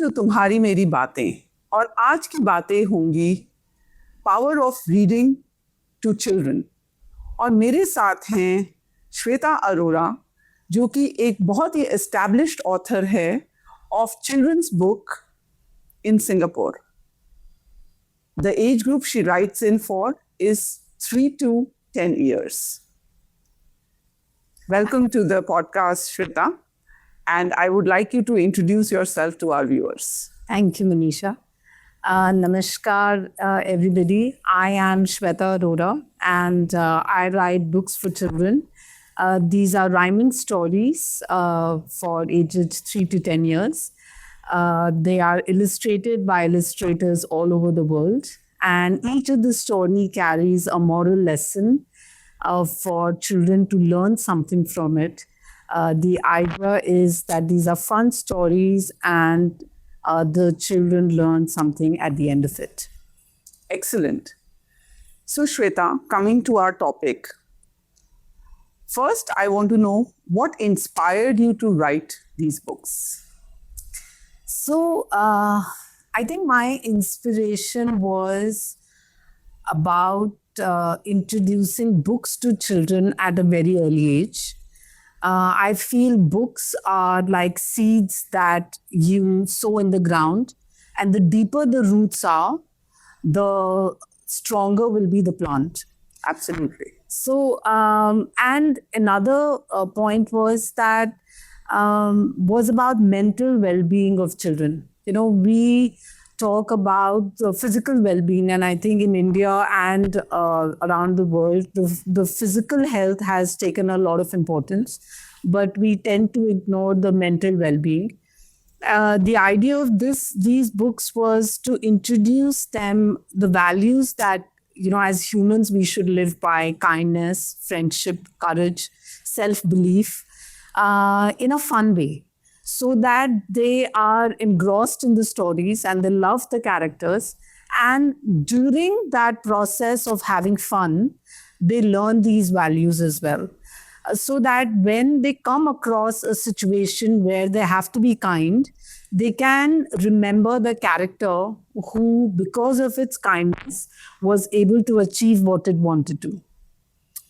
To तुम्हारी मेरी बातें। और आज की बातें होंगी power of reading to children. और मेरे साथ हैं श्वेता अरोरा, जो कि एक बहुत ही एस्टैब्लिश्ड ऑथर है of children's book in Singapore. The age group she writes in for is 3 to 10 years. Welcome to the podcast, Shweta. And I would like you to introduce yourself to our viewers. Thank you, Manisha. Namaskar, everybody. I am Shweta Arora, and I write books for children. These are rhyming stories for ages 3 to 10 years. They are illustrated by illustrators all over the world. And each of the story carries a moral lesson for children to learn something from it. The idea is that these are fun stories and the children learn something at the end of it. Excellent. So, Shweta, coming to our topic. First, I want to know what inspired you to write these books? So, I think my inspiration was about introducing books to children at a very early age. I feel books are like seeds that you sow in the ground, and the deeper the roots are, the stronger will be the plant. Absolutely. So, and another point was that was about mental well-being of children. You know, we talk about physical well-being, and I think in India and around the world, the physical health has taken a lot of importance, but we tend to ignore the mental well-being. The idea of these books was to introduce them the values that, you know, as humans we should live by: kindness, friendship, courage, self-belief, in a fun way, so that they are engrossed in the stories and they love the characters. And during that process of having fun, they learn these values as well. So that when they come across a situation where they have to be kind, they can remember the character who, because of its kindness, was able to achieve what it wanted to.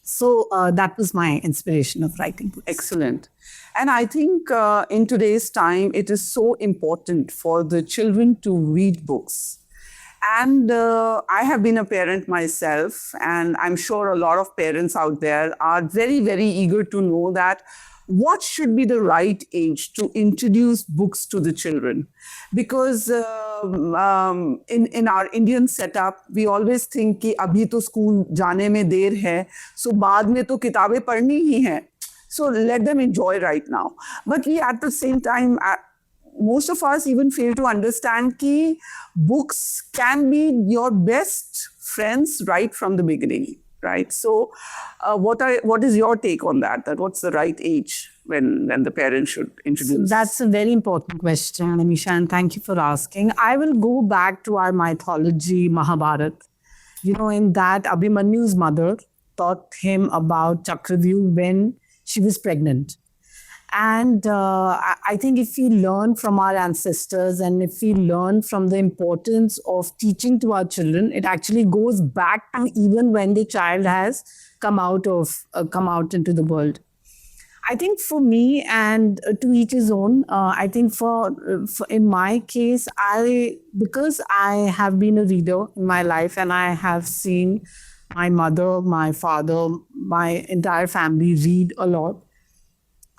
So that was my inspiration of writing books. Excellent. And I think in today's time, it is so important for the children to read books. And I have been a parent myself, and I'm sure a lot of parents out there are very, very eager to know that what should be the right age to introduce books to the children. Because in our Indian setup, we always think कि अभी तो school जाने में देर है, so बाद में तो किताबें पढ़नी ही हैं. So let them enjoy right now. But we at the same time, most of us even fail to understand that books can be your best friends right from the beginning, right? So what is your take on that? That what's the right age when the parents should introduce? So that's a very important question, Manisha, and thank you for asking. I will go back to our mythology, Mahabharata. You know, in that Abhimanyu's mother taught him about Chakravyuh when she was pregnant. And I think if we learn from our ancestors and if we learn from the importance of teaching to our children, it actually goes back to even when the child has come out into the world. I think for me, and to each his own, I think for in my case, because I have been a reader in my life and I have seen my mother, my father, my entire family read a lot,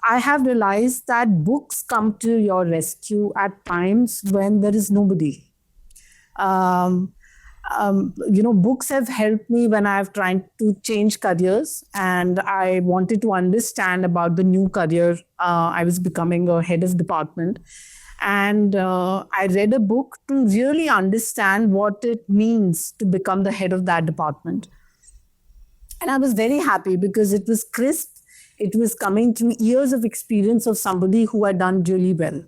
I have realized that books come to your rescue at times when there is nobody. You know, books have helped me when I've tried to change careers and I wanted to understand about the new career. I was becoming a head of department. And I read a book to really understand what it means to become the head of that department. And I was very happy because it was crisp. It was coming through years of experience of somebody who had done really well.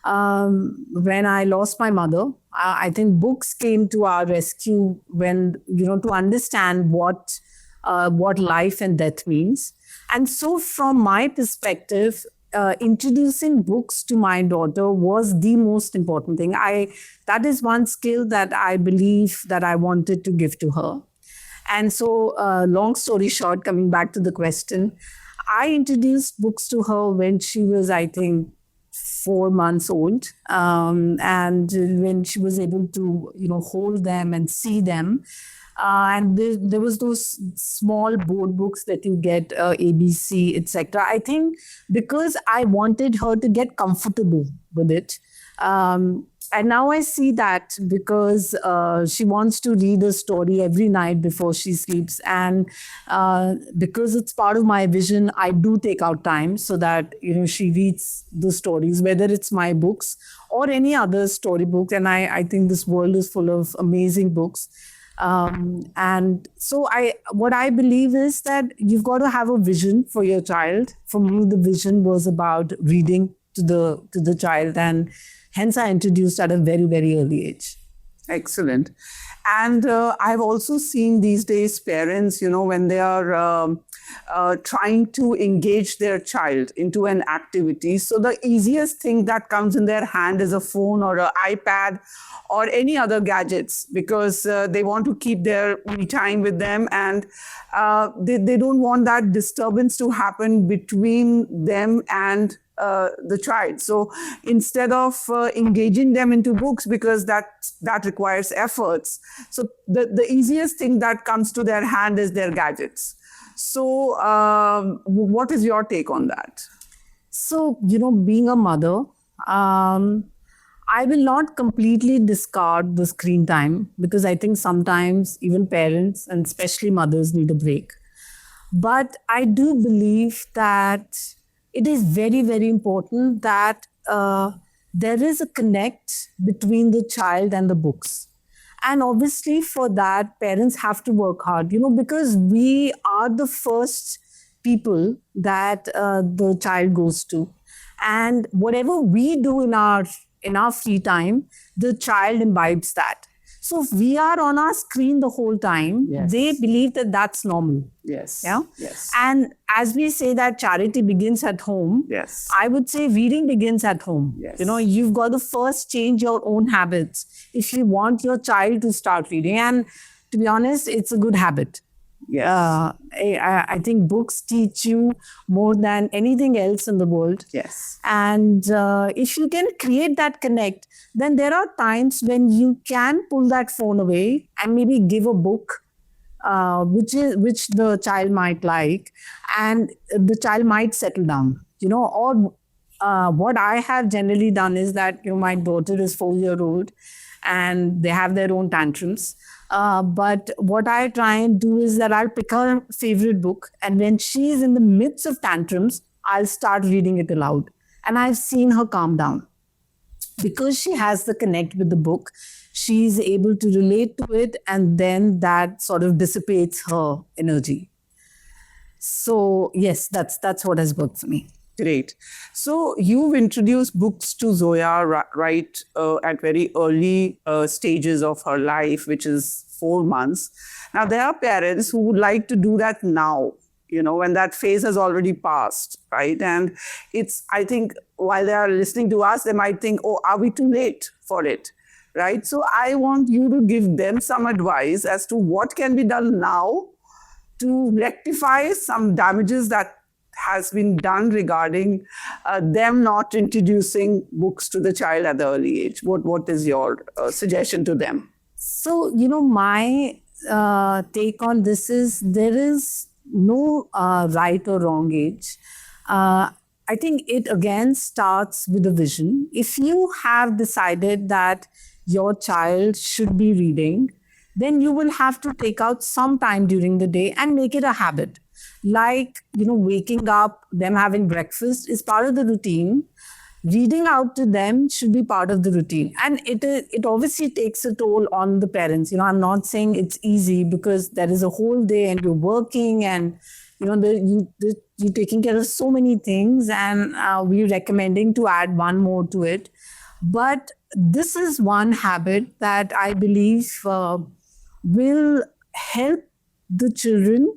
When I lost my mother, I think books came to our rescue when, you know, to understand what life and death means. And so from my perspective, introducing books to my daughter was the most important thing. That is one skill that I believe that I wanted to give to her. And so, long story short, coming back to the question, I introduced books to her when she was, I think, 4 months old, and when she was able to, hold them and see them. And there was those small board books that you get, ABC, etc. I think because I wanted her to get comfortable with it. And now I see that because she wants to read a story every night before she sleeps. And because it's part of my vision, I do take out time so that, she reads the stories, whether it's my books or any other storybook. And I think this world is full of amazing books. And so what I believe is that you've got to have a vision for your child. For me, the vision was about reading to the child, and hence I introduced at a very, very early age. Excellent. And I've also seen these days parents, when they are trying to engage their child into an activity. So the easiest thing that comes in their hand is a phone or an iPad or any other gadgets, because they want to keep their me time with them, and they don't want that disturbance to happen between them and the child. So instead of engaging them into books, because that requires efforts, so the easiest thing that comes to their hand is their gadgets. So what is your take on that? So, being a mother, I will not completely discard the screen time, because I think sometimes even parents and especially mothers need a break. But I do believe that it is very, very important that there is a connect between the child and the books. And obviously, for that, parents have to work hard, because we are the first people that the child goes to. And whatever we do in our free time, the child imbibes that. So if we are on our screen the whole time, Yes. they believe that that's normal. Yes. Yeah. Yes. And as we say that charity begins at home, Yes. I would say reading begins at home. Yes. You've got to first change your own habits if you want your child to start reading. And to be honest, it's a good habit. Yes. I think books teach you more than anything else in the world. Yes. And if you can create that connect, then there are times when you can pull that phone away and maybe give a book which the child might like, and the child might settle down. Or what I have generally done is that my daughter is 4-year-old and they have their own tantrums. But what I try and do is that I'll pick her favorite book, and when she's in the midst of tantrums, I'll start reading it aloud. And I've seen her calm down. Because she has the connect with the book, she's able to relate to it, and then that sort of dissipates her energy. So yes, that's what has worked for me. Great. So you've introduced books to Zoya right at very early stages of her life, which is 4 months. Now, there are parents who would like to do that now, when that phase has already passed, right? And I think while they are listening to us, they might think, oh, are we too late for it, right? So I want you to give them some advice as to what can be done now to rectify some damages that has been done regarding them not introducing books to the child at the early age. What is your suggestion to them? So, my take on this is there is no right or wrong age. I think it again starts with a vision. If you have decided that your child should be reading, then you will have to take out some time during the day and make it a habit. Like, waking up, them having breakfast is part of the routine. Reading out to them should be part of the routine. And it obviously takes a toll on the parents. I'm not saying it's easy, because there is a whole day and you're working, and you're taking care of so many things, and we're recommending to add one more to it. But this is one habit that I believe will help the children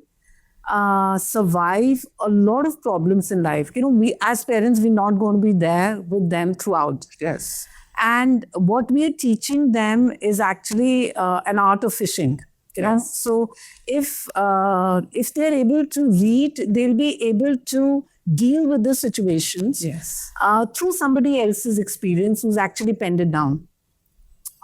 survive a lot of problems in life. We as parents, we're not going to be there with them throughout. Yes. And what we are teaching them is actually an art of fishing. Yes. So if they're able to read, they'll be able to deal with the situations Yes. through somebody else's experience who's actually penned it down.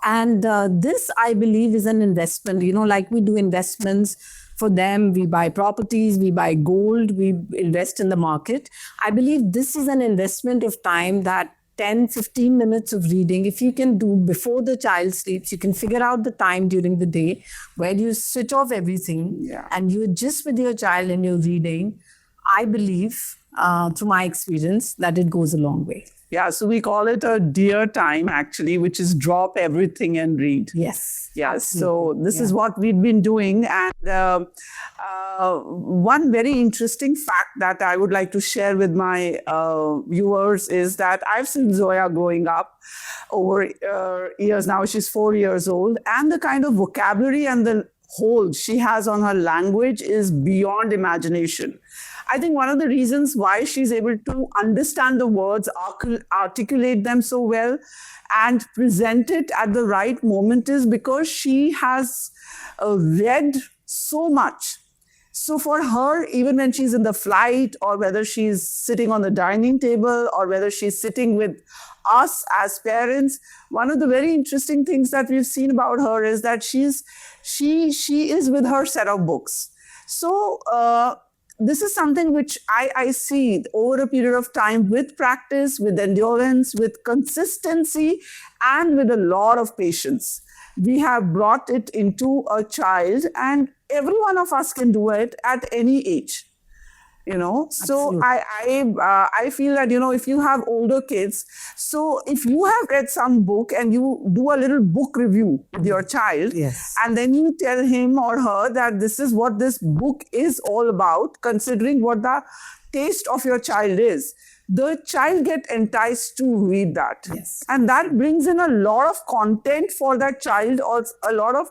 And this, I believe, is an investment. Like we do investments for them, we buy properties, we buy gold, we invest in the market. I believe this is an investment of time, that 10, 15 minutes of reading, if you can do before the child sleeps, you can figure out the time during the day where you switch off everything. Yeah. And you're just with your child and you're reading. I believe, through my experience, that it goes a long way. Yeah, so we call it a dear time actually, which is drop everything and read. Yes. Yeah, absolutely. so this is what we've been doing. And one very interesting fact that I would like to share with my viewers is that I've seen Zoya growing up over years now. She's 4 years old, and the kind of vocabulary and the hold she has on her language is beyond imagination. I think one of the reasons why she's able to understand the words, articulate them so well, and present it at the right moment is because she has read so much. So for her, even when she's in the flight, or whether she's sitting on the dining table, or whether she's sitting with us as parents, one of the very interesting things that we've seen about her is that she is with her set of books. So this is something which I see over a period of time, with practice, with endurance, with consistency, and with a lot of patience. We have brought it into a child, and every one of us can do it at any age. So I feel that if you have older kids, so if you have read some book and you do a little book review with your child, Yes. and then you tell him or her that this is what this book is all about, considering what the taste of your child is, the child get enticed to read that. Yes. And that brings in a lot of content for that child, or a lot of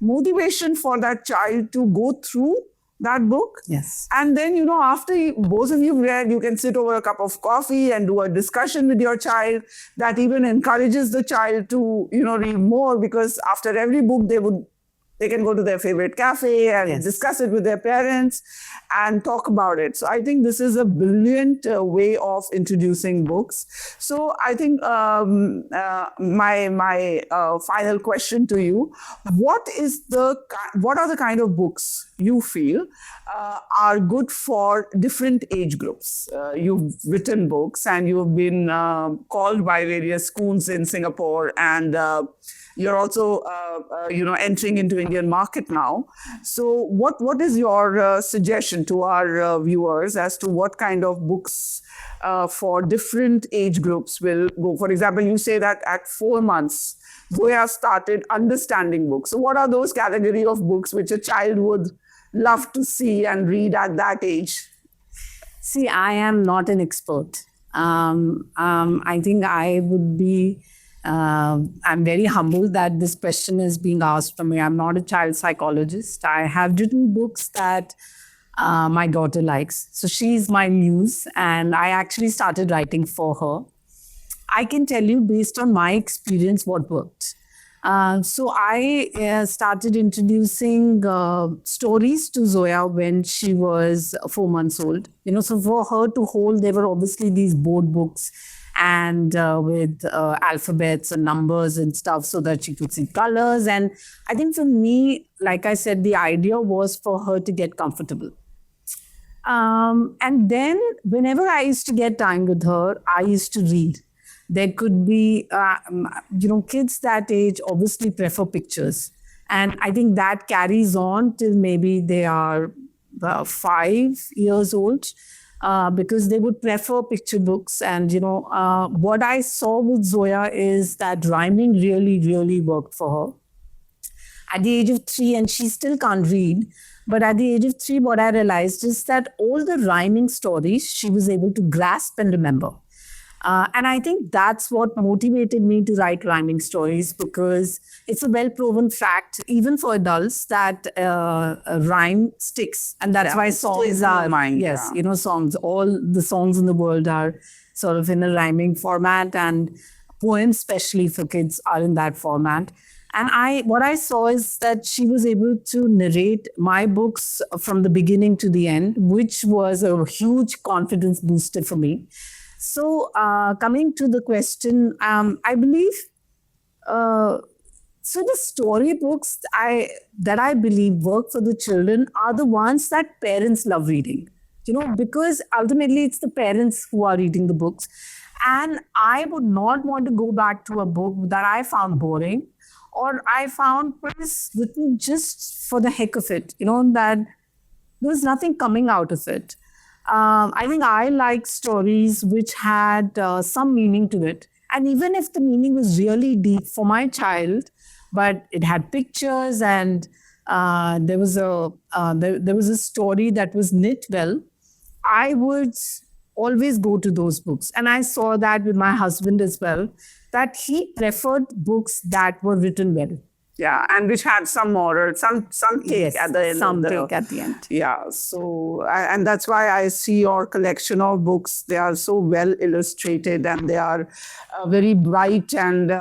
motivation for that child to go through that book. Yes. And then, after both of you read, you can sit over a cup of coffee and do a discussion with your child that even encourages the child to, read more, because after every book, they can go to their favorite cafe and Yes. discuss it with their parents and talk about it. So I think this is a brilliant way of introducing books. So I think my final question to you: what are the kind of books you feel are good for different age groups? You've written books, and you've been called by various schools in Singapore, and you're also, entering into Indian market now. So what is your suggestion to our viewers as to what kind of books for different age groups will go? For example, you say that at 4 months, Zoya started understanding books. So what are those category of books which a child would love to see and read at that age? See, I am not an expert. I think I would be, I'm very humbled that this question is being asked from me. I'm not a child psychologist. I have written books that my daughter likes. So she's my muse, and I actually started writing for her. I can tell you, based on my experience, what worked. So I started introducing stories to Zoya when she was 4 months old. So for her to hold, there were obviously these board books, and with alphabets and numbers and stuff, so that she could see colors. And I think for me, like I said, the idea was for her to get comfortable. And then whenever I used to get time with her, I used to read. There could be, kids that age obviously prefer pictures. And I think that carries on till maybe they are 5 years old, because they would prefer picture books. And, what I saw with Zoya is that rhyming really, really worked for her. At the age of 3, and she still can't read, but at the age of 3, what I realized is that all the rhyming stories she was able to grasp and remember. And I think that's what motivated me to write rhyming stories, because it's a well proven fact, even for adults, that a rhyme sticks. And that's Yeah, why it stays songs in your are, mind, yes, yeah. you know, songs, all the songs in the world are sort of in a rhyming format, and poems, especially for kids, are in that format. And what I saw is that she was able to narrate my books from the beginning to the end, which was a huge confidence booster for me. So, coming to the question, I believe, uh, so the storybooks that I believe work for the children are the ones that parents love reading. You know, because ultimately it's the parents who are reading the books, and I would not want to go back to a book that I found boring, or I found was written just for the heck of it. You know, that there was nothing coming out of it. I think I like stories which had some meaning to it. And even if the meaning was really deep for my child, but it had pictures, and there was a story that was knit well, I would always go to those books. And I saw that with my husband as well, that he preferred books that were written well. Yeah, and which had some moral, some take Yes, at the end some of the take at the end. yeah. So and that's why I see your collection of books. They are so well illustrated, and they are very bright and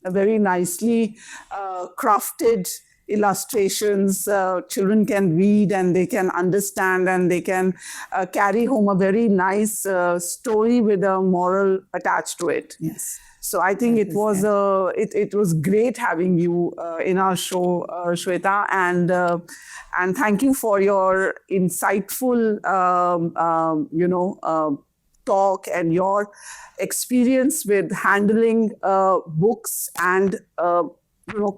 very nicely crafted illustrations. Children can read and they can understand, and they can carry home a very nice story with a moral attached to it. Yes. So I think it was great having you in our show, Shweta, and thank you for your insightful talk and your experience with handling books and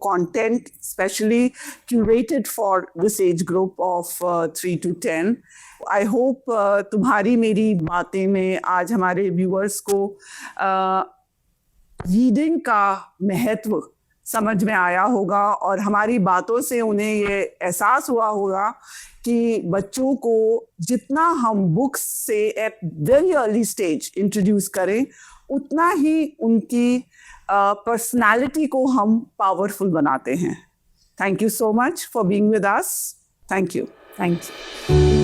content, especially curated for this age group of 3 to 10. I hope तुम्हारी मेरी बातें में आज हमारे viewers को reading का महत्व समझ में आया होगा, और हमारी बातों से उन्हें ये एहसास हुआ होगा कि बच्चों को जितना हम बुक्स से at very early stage introduce करें, उतना ही उनकी पर्सनालिटी को हम पावरफुल बनाते हैं. Thank you so much for being with us. Thank you. Thank you.